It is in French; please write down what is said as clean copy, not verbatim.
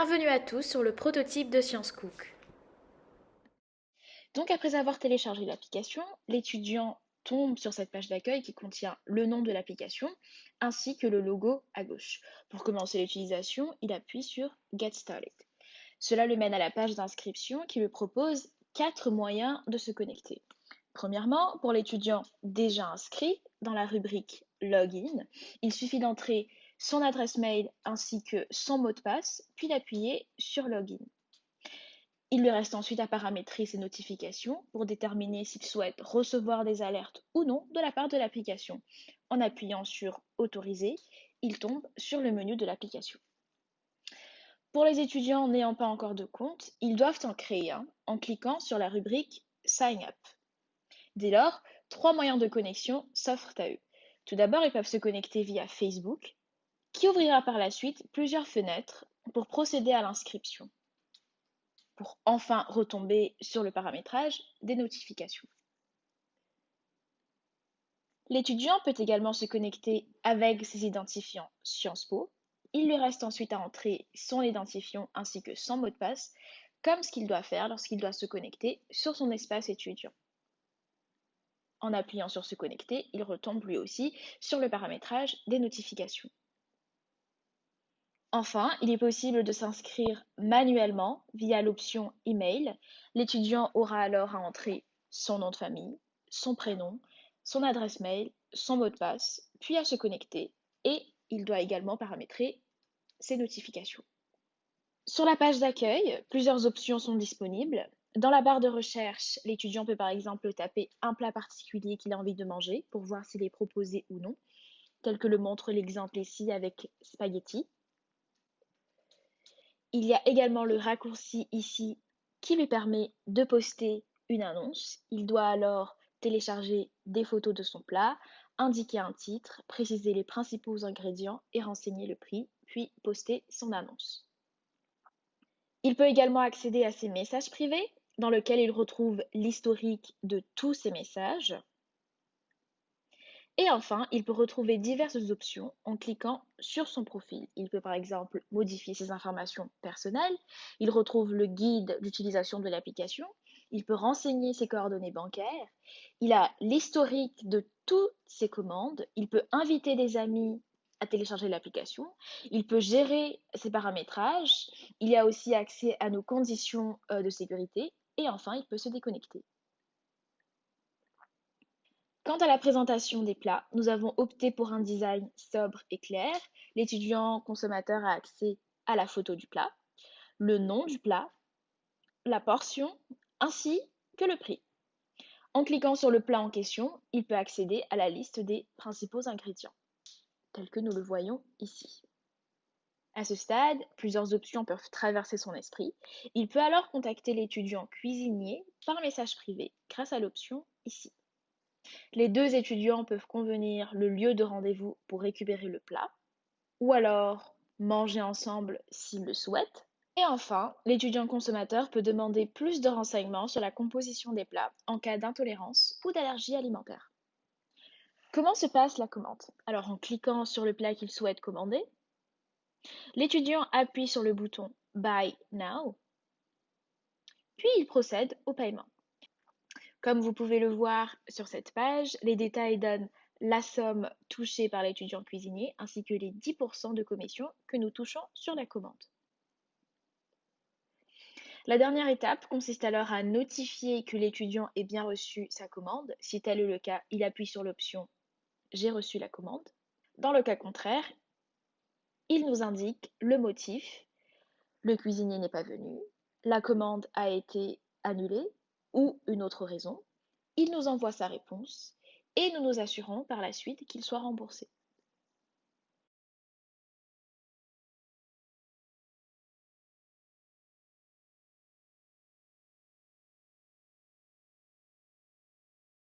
Bienvenue à tous sur le prototype de ScienceCook. Donc après avoir téléchargé l'application, l'étudiant tombe sur cette page d'accueil qui contient le nom de l'application ainsi que le logo à gauche. Pour commencer l'utilisation, il appuie sur Get Started. Cela le mène à la page d'inscription qui lui propose 4 moyens de se connecter. Premièrement, pour l'étudiant déjà inscrit, dans la rubrique Login, il suffit d'entrer son adresse mail ainsi que son mot de passe, puis d'appuyer sur Login. Il lui reste ensuite à paramétrer ses notifications pour déterminer s'il souhaite recevoir des alertes ou non de la part de l'application. En appuyant sur Autoriser, il tombe sur le menu de l'application. Pour les étudiants n'ayant pas encore de compte, ils doivent en créer un en cliquant sur la rubrique Sign up. Dès lors, 3 moyens de connexion s'offrent à eux. Tout d'abord, ils peuvent se connecter via Facebook, qui ouvrira par la suite plusieurs fenêtres pour procéder à l'inscription, pour enfin retomber sur le paramétrage des notifications. L'étudiant peut également se connecter avec ses identifiants Sciences Po. Il lui reste ensuite à entrer son identifiant ainsi que son mot de passe, comme ce qu'il doit faire lorsqu'il doit se connecter sur son espace étudiant. En appuyant sur se connecter, il retombe lui aussi sur le paramétrage des notifications. Enfin, il est possible de s'inscrire manuellement via l'option Email. L'étudiant aura alors à entrer son nom de famille, son prénom, son adresse mail, son mot de passe, puis à se connecter et il doit également paramétrer ses notifications. Sur la page d'accueil, plusieurs options sont disponibles. Dans la barre de recherche, l'étudiant peut par exemple taper un plat particulier qu'il a envie de manger pour voir s'il est proposé ou non, tel que le montre l'exemple ici avec spaghetti. Il y a également le raccourci ici qui lui permet de poster une annonce. Il doit alors télécharger des photos de son plat, indiquer un titre, préciser les principaux ingrédients et renseigner le prix, puis poster son annonce. Il peut également accéder à ses messages privés, dans lesquels il retrouve l'historique de tous ses messages. Et enfin, il peut retrouver diverses options en cliquant sur son profil. Il peut par exemple modifier ses informations personnelles, il retrouve le guide d'utilisation de l'application, il peut renseigner ses coordonnées bancaires, il a l'historique de toutes ses commandes, il peut inviter des amis à télécharger l'application, il peut gérer ses paramétrages, il y a aussi accès à nos conditions de sécurité et enfin il peut se déconnecter. Quant à la présentation des plats, nous avons opté pour un design sobre et clair. L'étudiant consommateur a accès à la photo du plat, le nom du plat, la portion, ainsi que le prix. En cliquant sur le plat en question, il peut accéder à la liste des principaux ingrédients, tels que nous le voyons ici. À ce stade, plusieurs options peuvent traverser son esprit. Il peut alors contacter l'étudiant cuisinier par message privé grâce à l'option ici. Les deux étudiants peuvent convenir le lieu de rendez-vous pour récupérer le plat, ou alors manger ensemble s'ils le souhaitent. Et enfin, l'étudiant consommateur peut demander plus de renseignements sur la composition des plats en cas d'intolérance ou d'allergie alimentaire. Comment se passe la commande? Alors en cliquant sur le plat qu'il souhaite commander, l'étudiant appuie sur le bouton Buy Now, puis il procède au paiement. Comme vous pouvez le voir sur cette page, les détails donnent la somme touchée par l'étudiant cuisinier ainsi que les 10% de commission que nous touchons sur la commande. La dernière étape consiste alors à notifier que l'étudiant ait bien reçu sa commande. Si tel est le cas, il appuie sur l'option J'ai reçu la commande. Dans le cas contraire, il nous indique le motif. Le cuisinier n'est pas venu, la commande a été annulée ou une autre raison. Il nous envoie sa réponse et nous nous assurons par la suite qu'il soit remboursé.